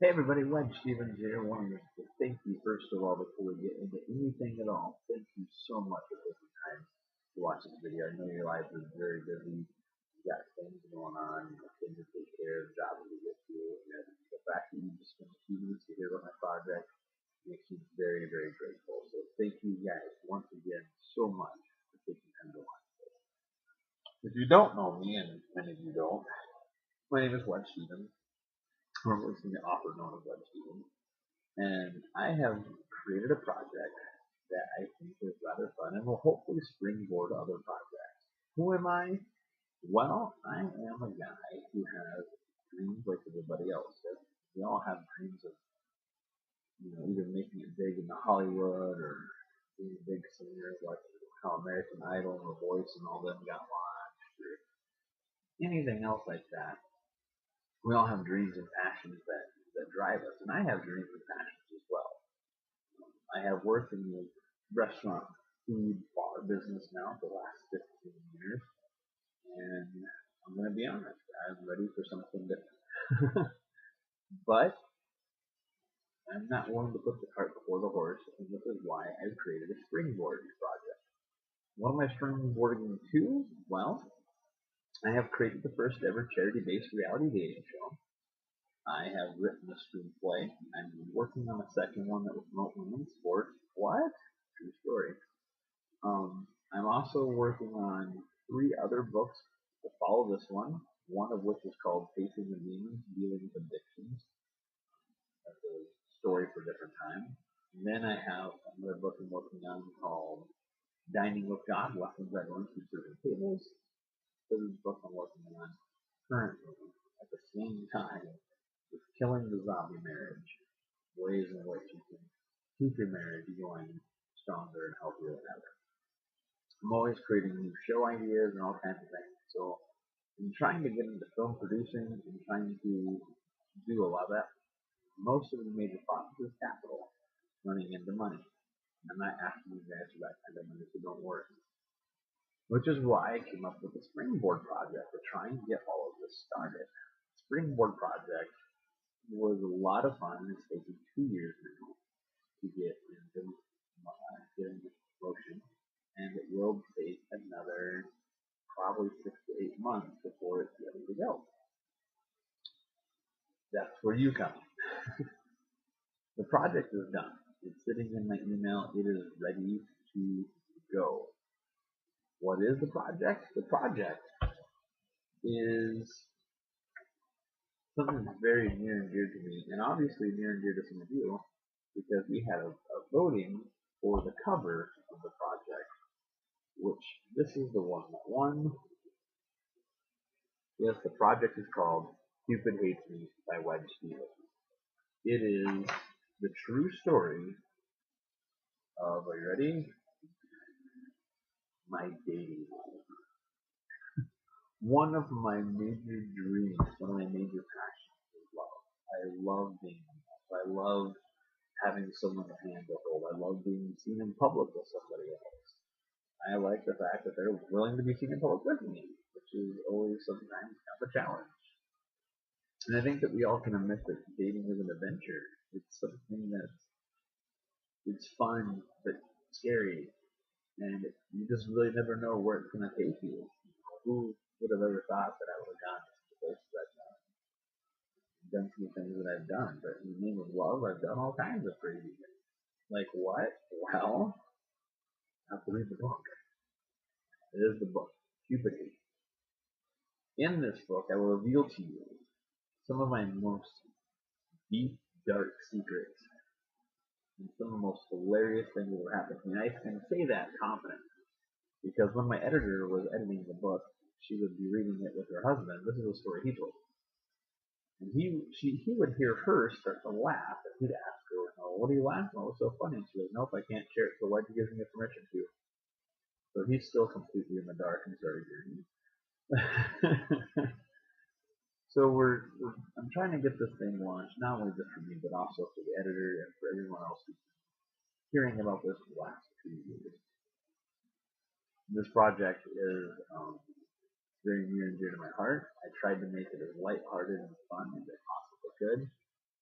Hey everybody, Len Stevens here. Wanted to thank you first of all before we get into anything at all. Thank you so much for taking time to watch this video. I know your lives are very busy. You got things going on, things to take care of, jobs to get to, and the fact that you just spent a few minutes to hear about my project makes me very, very grateful. So thank you guys once again so much for taking time to watch. If you don't know me, and many of you don't, my name is Wes Stevens. I'm listening to offer known as Wes Stevens. And I have created a project that I think is rather fun and will hopefully springboard other projects. Who am I? Well, I am a guy who has dreams like everybody else does. We all have dreams of, either making it big in Hollywood or being a big singer like how American Idol and The Voice and all them got launched or anything else like that. We all have dreams and passions that drive us, and I have dreams and passions as well. I have worked in the restaurant, food, bar business now for the last 15 years, and I'm going to be honest, I'm ready for something different. But I'm not willing to put the cart before the horse, and this is why I've created a springboarding project. What am I springboarding to? Well, I have created the first ever charity-based reality dating show. I have written a screenplay. I'm working on a second one that will promote women's sports. What? True story. I'm also working on 3 other books to follow this one of which is called Facing the Demons, Dealing with Addictions. That's a story for a different time. And then I have another book I'm working on called Dining with God, Lessons I Learned from Certain Tables. This is the book I'm working on currently at the same time is Killing the Zombie Marriage, ways in which you can keep your marriage going stronger and healthier than ever. I'm always creating new show ideas and all kinds of things. So I'm trying to get into film producing and trying to do a lot of that. Most of the major problems is capital running into money. I'm not asking you guys for that kind of money, so don't worry. Which is why I came up with the Springboard Project to try and get all of this started. Springboard Project was a lot of fun. It's taken 2 years now to get into motion, and it will take another probably 6 to 8 months before it's ready to go. That's where you come. The project is done. It's sitting in my email. It is ready to go. What is the project? The project is something that's very near and dear to me, and obviously near and dear to some of you, because we had a voting for the cover of the project, which this is the one that won. Yes, the project is called Cupid Hates Me by Wes Stevens. It is the true story of, are you ready? My dating life. One of my major dreams, one of my major passions is love. I love being in love. I love having someone to hand to hold. I love being seen in public with somebody else. I like the fact that they're willing to be seen in public with me, which is always sometimes kind of a challenge. And I think that we all can admit that dating is an adventure. It's something it's fun but scary, and you just really never know where it's going to take you. Who would have ever thought that I would have gone to the places I've done some things that I've done, but in the name of love, I've done all kinds of crazy things. Like what? Well, I have to read the book. It is the book, Cupid. In this book, I will reveal to you some of my most deep, dark secrets and some of the most hilarious things that have happened to me. I can say that confidently because when my editor was editing the book, she would be reading it with her husband. This is a story he told. And he would hear her start to laugh, and he'd ask her, "Oh, what are you laughing at? What's so funny?" And she goes, "Nope, I can't share it. So why'd you give me permission to?" So he's still completely in the dark and started hearing. So I'm trying to get this thing launched, not only just for me, but also for the editor and for everyone else who's hearing about this for the last 2 years. This project is very near and dear to my heart. I tried to make it as lighthearted and fun as I possibly could.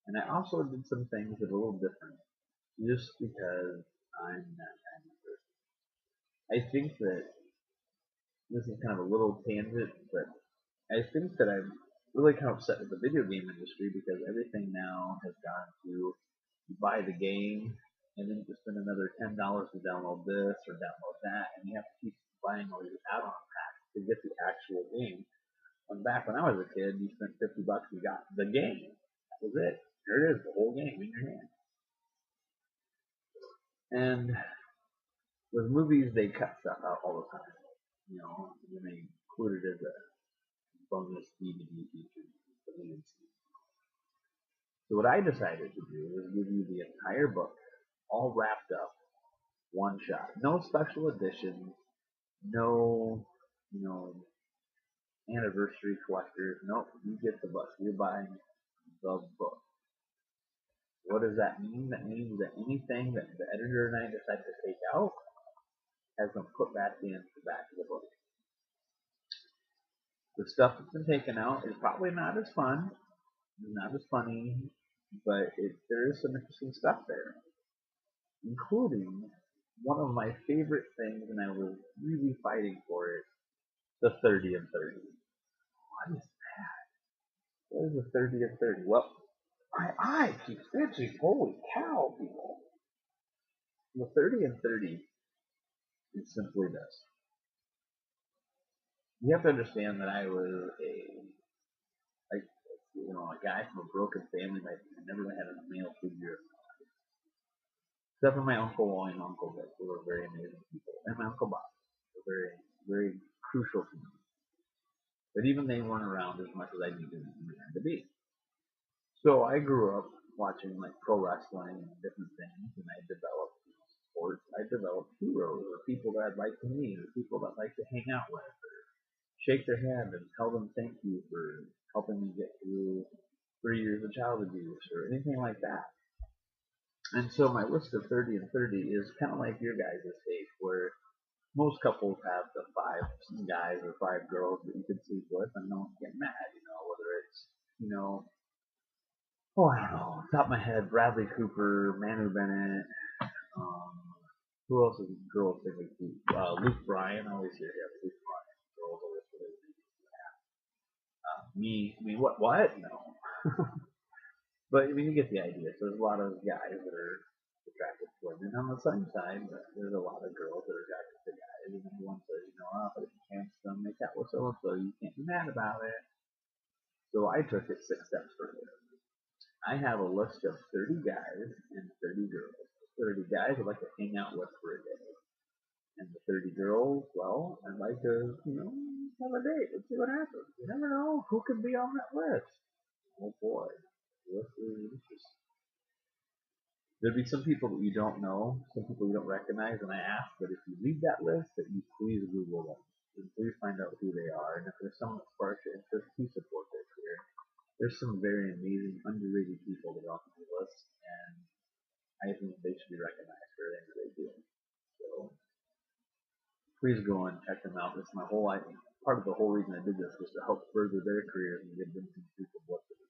And I also did some things that are a little different, just because I'm that kind of person. I think that this is kind of a little tangent, but I think that I'm really kind of upset with the video game industry because everything now has gone to you buy the game and then you spend another $10 to download this or download that, and you have to keep buying all these add-on packs to get the actual game. When back when I was a kid, you spent $50, you got the game. That was it. There it is, the whole game in your hand. And with movies, they cut stuff out all the time. You know, and they include it as a bonus DVD feature. So what I decided to do is give you the entire book, all wrapped up, one shot. No special editions, no, you know, anniversary collectors. Nope, you get the book. You're buying the book. What does that mean? That means that anything that the editor and I decide to take out has been put back in the back of the book. The stuff that's been taken out is probably not as fun, not as funny, but there is some interesting stuff there, including one of my favorite things, and I was really fighting for it, the 30 and 30. What is that? What is the 30 and 30? Well, my eye keeps itching. Holy cow, people. The 30 and 30 is simply this. You have to understand that I was a guy from a broken family. I never had a male figure. Except for my uncle and uncle Vic, who were very amazing people, and my uncle Bob, were very, very crucial to me. But even they weren't around as much as I needed them to be. So I grew up watching like pro wrestling and different things, and I developed sports. I developed heroes, or people that I'd like to meet, or people that I'd like to hang out with, or shake their hand and tell them thank you for helping me get through 3 years of child abuse, or anything like that. And so my list of 30 and 30 is kind of like your guys' stage, where most couples have the 5 guys or 5 girls that you can sleep with and no one get mad, whether it's, I don't know, off the top of my head, Bradley Cooper, Manu Bennett, um, who else is girls typically? Luke Bryan, I always hear Luke Bryan. Girls always say me, what? No. But I mean, you get the idea. So there's a lot of guys that are attracted to women. On the same side, there's a lot of girls that are attracted to guys. And everyone says, but if you can't make out with so and so, you can't be mad about it. So I took it 6 steps further. I have a list of 30 guys and 30 girls. 30 guys I'd like to hang out with for a day. And the 30 girls, well, I'd like to, have a date. Let's see what happens. You never know who could be on that list. Oh boy. This is interesting. There'd be some people that you don't know, some people you don't recognize, and I ask that if you read that list, that you please Google them. And please find out who they are. And if there's someone that sparks your interest, please support their career. There's some very amazing, underrated people that are on the list, and I think they should be recognized for everything that they do. So please go and check them out. That's my whole idea. Part of the whole reason I did this was to help further their careers and give them some people what to do.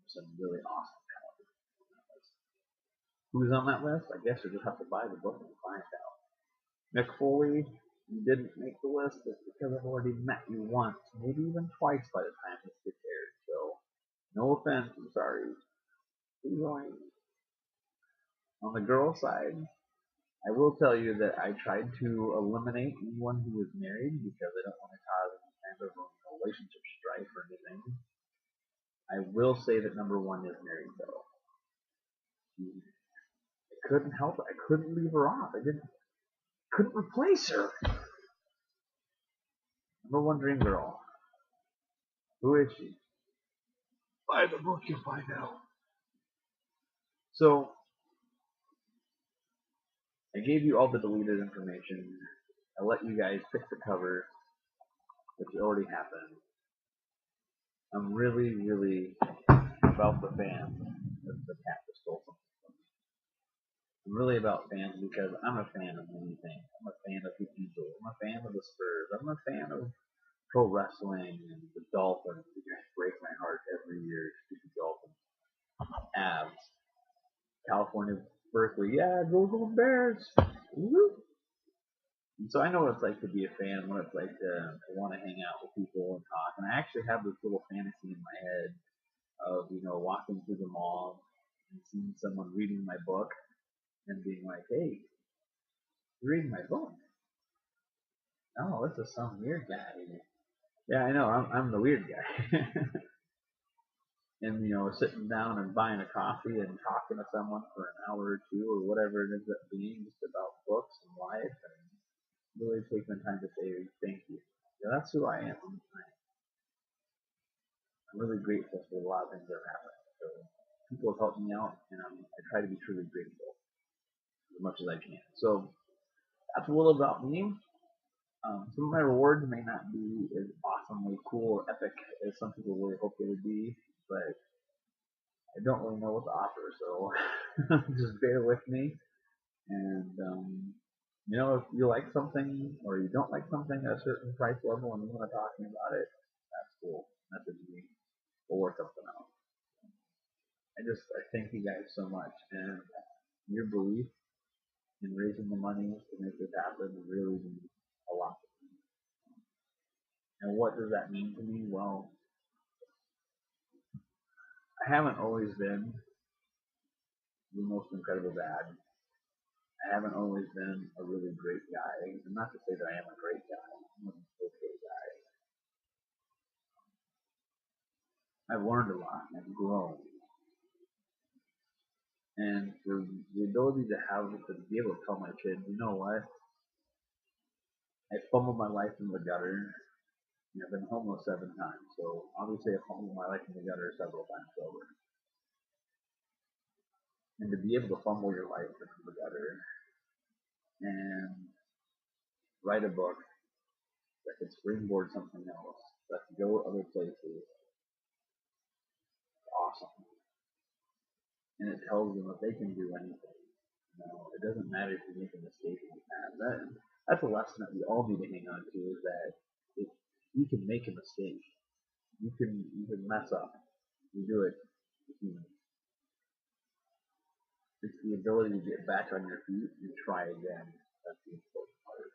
Some really awesome talent. Who's on that list? I guess you just have to buy the book and find out. Mick Foley, you didn't make the list just because I've already met you once, maybe even twice by the time this gets aired. So, no offense, I'm sorry. Keep going. On the girl side, I will tell you that I tried to eliminate anyone who was married because I don't want to cause any kind of relationship strife or anything. I will say that number 1 is married though. I couldn't help it. I couldn't leave her off. Couldn't replace her. Number 1 dream girl. Who is she? Buy the book, you'll find out. So, I gave you all the deleted information. I let you guys pick the cover, which already happened. I'm really, really about the fans. The cat that stole something from me. I'm really about fans because I'm a fan of many things. I'm a fan of the Eagles. I'm a fan of the Spurs. I'm a fan of pro wrestling and the Dolphins. You guys break my heart every year. Stupid Dolphins. California, Berkeley. Yeah, go Bears! Woo! And so I know what it's like to be a fan, what it's like to want to hang out with people and talk. And I actually have this little fantasy in my head of, walking through the mall and seeing someone reading my book and being like, hey, you're reading my book. Oh, this is some weird guy. Yeah, I know, I'm the weird guy. And, sitting down and buying a coffee and talking to someone for an hour or two or whatever it ends up being, just about books and life, and really taking the time to say thank you. Yeah, that's who I am. I'm really grateful for a lot of things that have happened. So people have helped me out, and I try to be truly grateful as much as I can. So that's a little about me. Some of my rewards may not be as awesomely cool or epic as some people really hope they would be, but I don't really know what to offer, so just bear with me. And if you like something or you don't like something at a certain price level and you want to talk to me about it, that's cool. Message me. We'll work something out. I thank you guys so much, and your belief in raising the money to make this happen really means a lot to me. And what does that mean to me? Well, I haven't always been the most incredible dad. I haven't always been a really great guy. And not to say that I am a great guy. I'm an okay guy. I've learned a lot. I've grown. And for the ability to be able to tell my kids, you know what? I fumbled my life in the gutter. I've been homeless 7 times, so obviously I fumbled my life in the gutter several times over. And to be able to fumble your life in the gutter and write a book that could springboard something else, that could go other places, awesome. And it tells them that they can do anything. It doesn't matter if you make a mistake in the past. That's a lesson that we all need to hang on to, is that if you can make a mistake, you can mess up. You do it. It's the ability to get back on your feet and try again. That's the important part.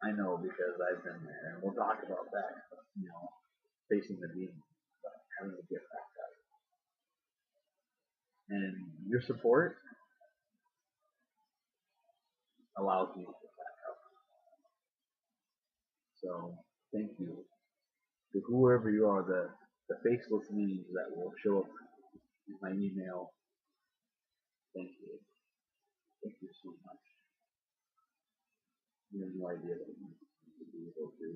I know because I've been there, and we'll talk about that. Facing the demons, having to get back up. And your support allows me to get back up. So thank you to whoever you are, the faceless names that will show up in my email. Thank you. Thank you so much. You have no idea that you to be able to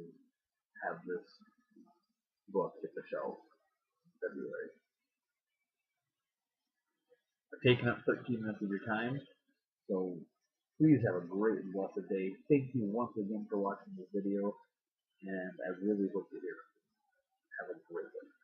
have this book hit the shelf in February. I've taken up 13 minutes of your time, so please have a great and blessed day. Thank you once again for watching this video, and I really hope to hear from you. Have a great day.